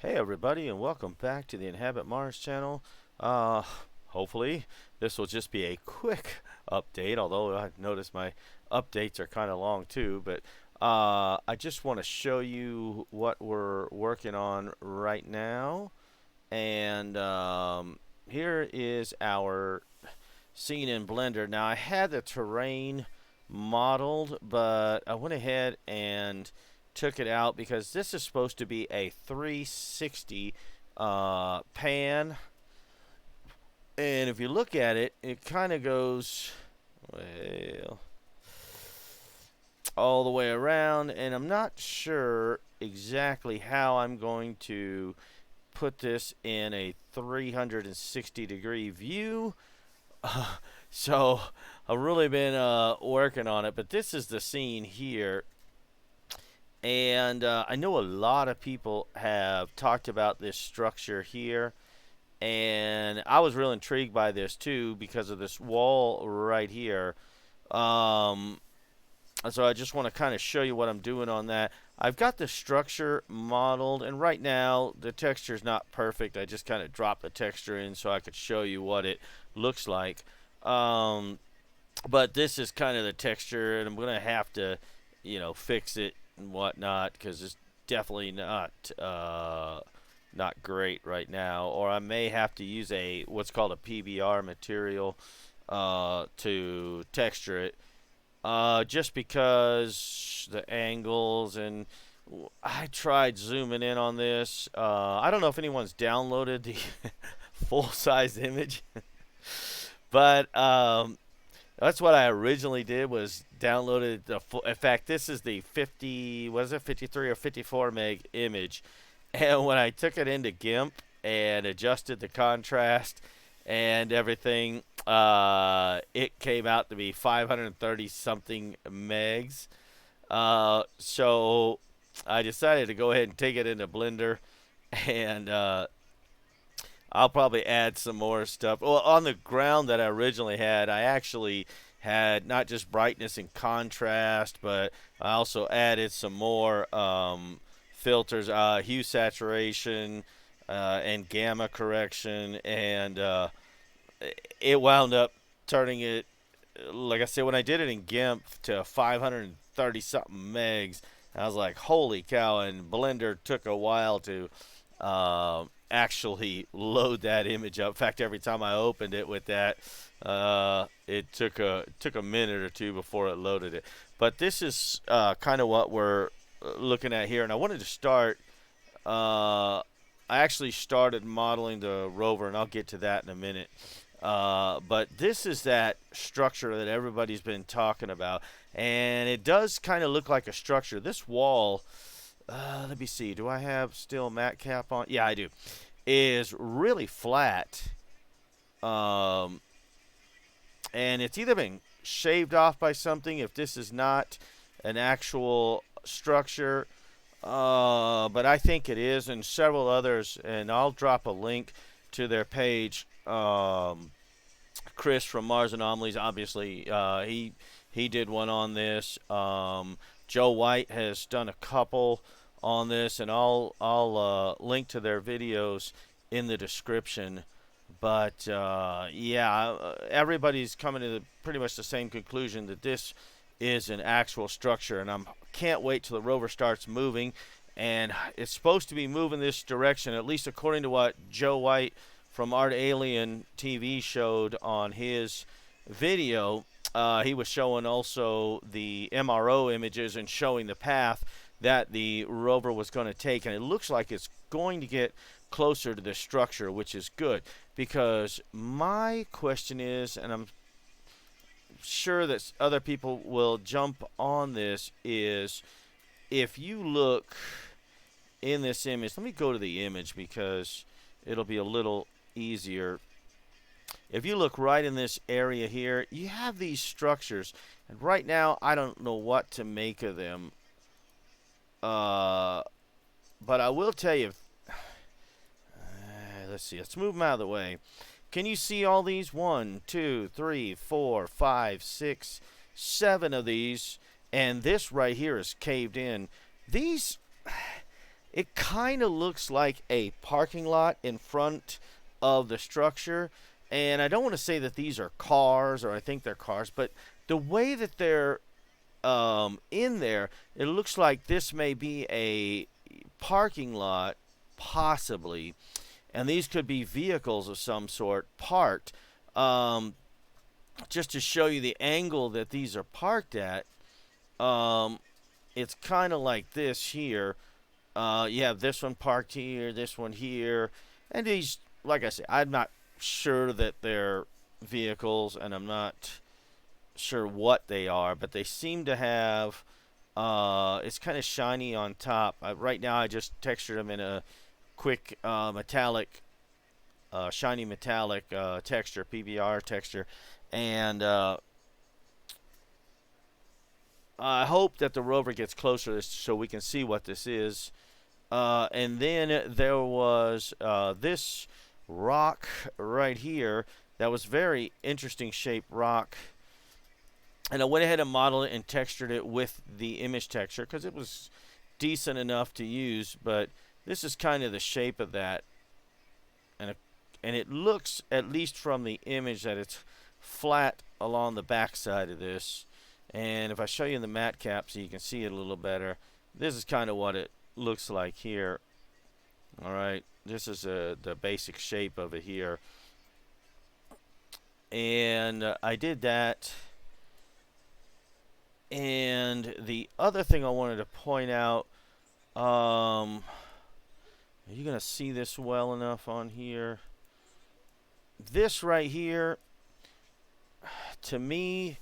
Hey everybody, and welcome back to the Inhabit Mars channel. Hopefully this will just be a quick update, although I've noticed my updates are kind of long too. But I just want to show you what we're working on right now. And here is our scene in Blender. Now I had the terrain modeled, but I went ahead and took it out because this is supposed to be a 360 pan, and if you look at it, it kind of goes well all the way around, and I'm not sure exactly how I'm going to put this in a 360 degree view. So I've really been working on it, but this is the scene here. And I know a lot of people have talked about this structure here, and I was real intrigued by this too because of this wall right here. So I just want to kind of show you what I'm doing on that. I've got the structure modeled, and right now the texture is not perfect. I just kind of dropped the texture in so I could show you what it looks like. But this is kind of the texture, and I'm going to have to, fix it and whatnot because it's definitely not great right now. Or I may have to use what's called a PBR material to texture it. Just because the angles, and I tried zooming in on this. I don't know if anyone's downloaded the full-size image, but that's what I originally did, was downloaded the full. In fact, this is the 53 or 54 meg image, and when I took it into GIMP and adjusted the contrast and everything, it came out to be 530 something megs. So I decided to go ahead and take it into Blender, and I'll probably add some more stuff. Well, on the ground that I originally had, I actually had not just brightness and contrast, but I also added some more filters, hue saturation, and gamma correction, and it wound up turning it, like I said, when I did it in GIMP to 530 something megs. I was like, holy cow, and Blender took a while to actually load that image up. In fact, every time I opened it with that, it took a minute or two before it loaded it. But this is kind of what we're looking at here, and I wanted to start. I actually started modeling the rover, and I'll get to that in a minute. But this is that structure that everybody's been talking about, and it does kind of look like a structure. This wall, let me see, do I have still matte cap on? Yeah, I do. Is really flat, and it's either been shaved off by something if this is not an actual structure, but I think it is, and several others, and I'll drop a link to their page. Chris from Mars Anomalies, obviously, he did one on this. Joe White has done a couple on this, and I'll link to their videos in the description. But yeah, everybody's coming to pretty much the same conclusion that this is an actual structure, and I can't wait till the rover starts moving. And it's supposed to be moving this direction, at least according to what Joe White from ArtAlienTv showed on his video. He was showing also the MRO images and showing the path that the rover was going to take, and it looks like it's going to get closer to the structure, which is good, because my question is, and I'm sure that other people will jump on this, is if you look in this image, let me go to the image because it'll be a little easier. If you look right in this area here, you have these structures, and right now I don't know what to make of them. But I will tell you, let's see, let's move them out of the way. Can you see all these? 1, 2, 3, 4, 5, 6, 7 of these, and this right here is caved in. These, it kind of looks like a parking lot in front of the structure. And I don't want to say that these are cars, or I think they're cars, but the way that they're in there, it looks like this may be a parking lot, possibly, and these could be vehicles of some sort parked. Um, just to show you the angle that these are parked at, um, it's kind of like this here. You have this one parked here, this one here, and these, like I said, I'm not sure that they're vehicles, and I'm not sure what they are, but they seem to have. It's kind of shiny on top. Right now, I just textured them in a quick metallic, shiny metallic texture, PBR texture, and I hope that the rover gets closer so we can see what this is. And then there was this rock right here that was very interesting shaped rock. And I went ahead and modeled it and textured it with the image texture because it was decent enough to use. But this is kind of the shape of that. And it looks, at least from the image, that it's flat along the back side of this. And if I show you in the matte cap so you can see it a little better, this is kind of what it looks like here. All right, this is the basic shape of it here. And I did that. And the other thing I wanted to point out, are you going to see this well enough on here? This right here, to me,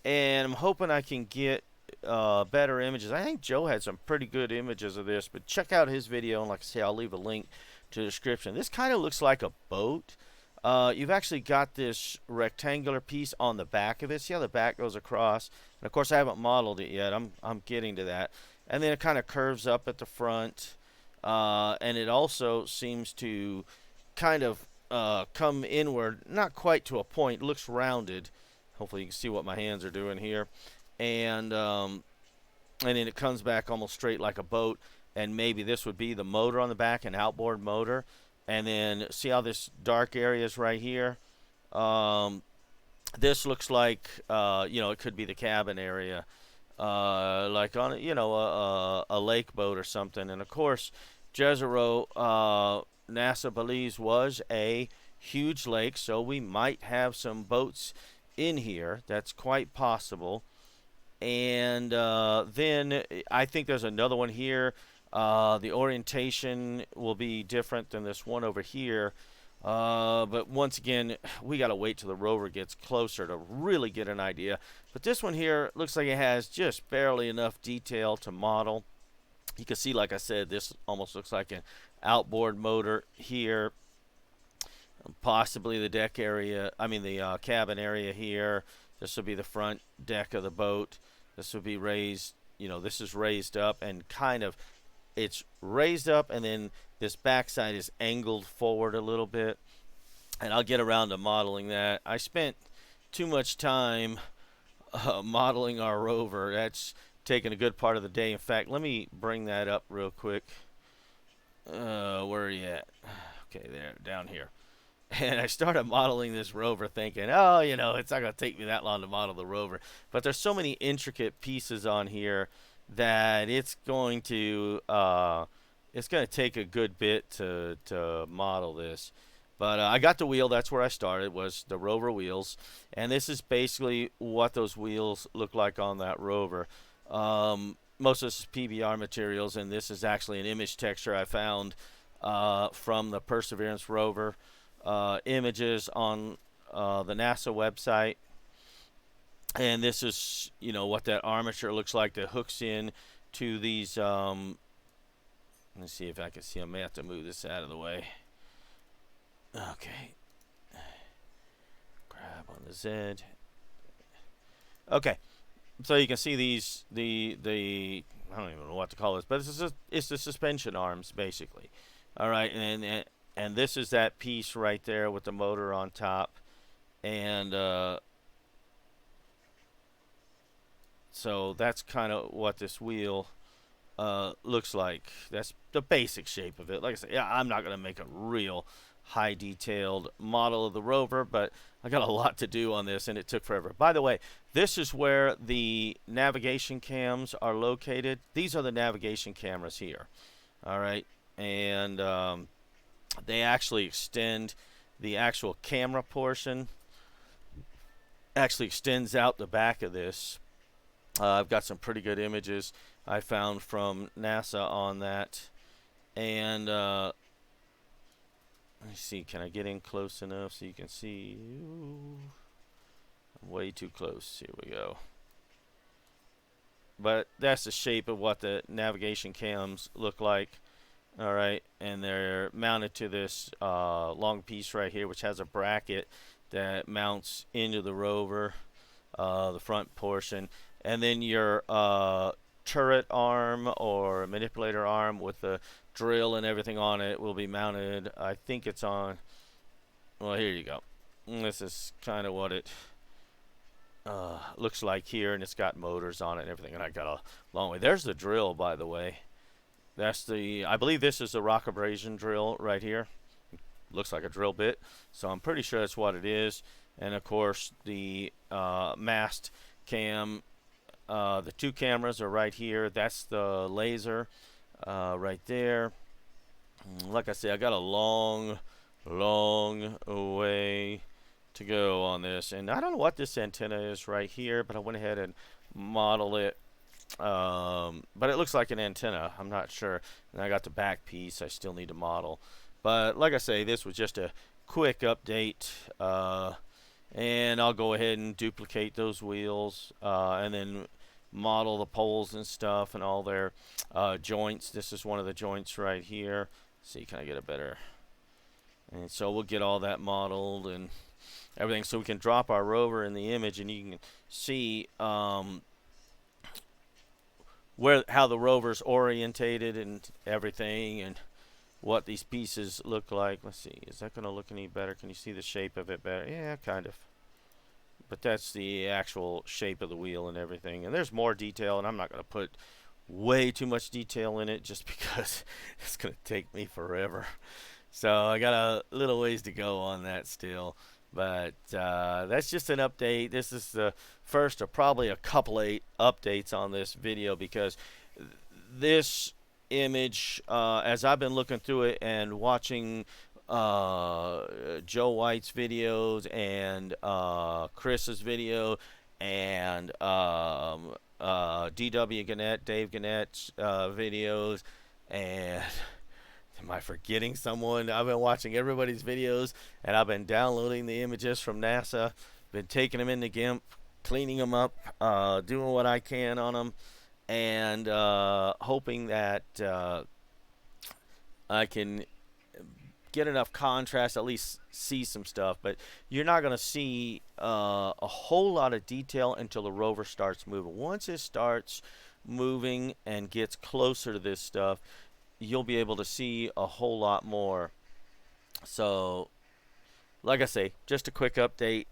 and I'm hoping I can get better images. I think Joe had some pretty good images of this, but check out his video, and like I say, I'll leave a link to the description. This kind of looks like a boat. You've actually got this rectangular piece on the back of it. See how the back goes across? And of course, I haven't modeled it yet. I'm getting to that. And then it kind of curves up at the front, and it also seems to kind of come inward, not quite to a point. It looks rounded. Hopefully, you can see what my hands are doing here, and then it comes back almost straight like a boat. And maybe this would be the motor on the back, an outboard motor. And then see how this dark area is right here. This looks like it could be the cabin area, like on a lake boat or something. And of course, Jezero, NASA believes, was a huge lake, so we might have some boats in here. That's quite possible. And then I think there's another one here. The orientation will be different than this one over here. But once again, we got to wait till the rover gets closer to really get an idea. But this one here looks like it has just barely enough detail to model. You can see, like I said, this almost looks like an outboard motor here. Possibly the deck area, the cabin area here. This will be the front deck of the boat. This will be raised, this is raised up and kind of, it's raised up, and then this backside is angled forward a little bit. And I'll get around to modeling that. I spent too much time modeling our rover. That's taken a good part of the day. In fact, let me bring that up real quick. Where are you at? Okay, there, down here. And I started modeling this rover thinking, oh, it's not going to take me that long to model the rover. But there's so many intricate pieces on here that it's going to take a good bit to model this. But I got the wheel. That's where I started, was the Rover wheels. And this is basically what those wheels look like on that rover. Most of this is PBR materials, and this is actually an image texture I found from the Perseverance rover images on the NASA website. And this is, what that armature looks like that hooks in to these. Let's see if I can see. I may have to move this out of the way. Okay. Grab on the Z. Okay. So you can see these, the I don't even know what to call this, but it's the suspension arms, basically. All right. And this is that piece right there with the motor on top. And so that's kind of what this wheel looks like. That's the basic shape of it. Like I said, yeah, I'm not going to make a real high detailed model of the rover, but I got a lot to do on this and it took forever. By the way, this is where the navigation cams are located. These are the navigation cameras here. All right. And they actually extend the actual camera portion, actually extends out the back of this. I've got some pretty good images I found from NASA on that. And let me see, can I get in close enough so you can see? Ooh, I'm way too close. Here we go. But that's the shape of what the navigation cams look like. All right, and they're mounted to this long piece right here, which has a bracket that mounts into the rover, the front portion, and then your turret arm or manipulator arm with the drill and everything on it will be mounted. I think it's on. Well, here you go. This is kind of what it looks like here, and it's got motors on it and everything. And I got a long way. There's the drill, by the way. That's the, I believe this is the rock abrasion drill right here. Looks like a drill bit, so I'm pretty sure that's what it is. And of course the mast cam, the two cameras are right here. That's the laser right there. Like I said, I got a long way to go on this, and I don't know what this antenna is right here, but I went ahead and modeled it. But it looks like an antenna. I'm not sure. And I got the back piece I still need to model. But like I say, this was just a quick update. And I'll go ahead and duplicate those wheels and then model the poles and stuff and all their joints. This is one of the joints right here. Let's see, can I get a better? And so we'll get all that modeled and everything so we can drop our rover in the image and you can see how the rover's orientated and everything and what these pieces look like. Let's see, is that going to look any better? Can you see the shape of it better? Yeah, kind of. But that's the actual shape of the wheel and everything. And there's more detail, and I'm not going to put way too much detail in it just because it's going to take me forever. So I got a little ways to go on that still. But that's just an update. This is the first of probably a couple of updates on this video because this image, as I've been looking through it and watching Joe White's videos and Chris's video and D.W. Gannett, Dave Gannett's videos, and am I forgetting someone? I've been watching everybody's videos, and I've been downloading the images from NASA, been taking them into GIMP, cleaning them up, doing what I can on them, and hoping that I can get enough contrast, at least see some stuff. But you're not going to see a whole lot of detail until the rover starts moving. Once it starts moving and gets closer to this stuff, you'll be able to see a whole lot more. So like I say, just a quick update.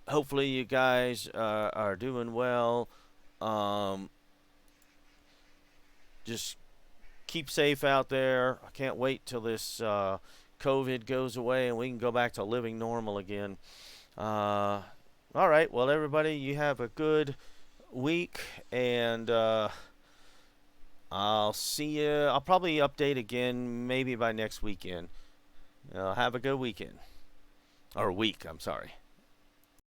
Hopefully you guys are doing well. Just keep safe out there. I can't wait till this COVID goes away and we can go back to living normal again. All right, well everybody, you have a good week, and I'll see you. I'll probably update again maybe by next weekend. Have a good weekend. Or week, I'm sorry.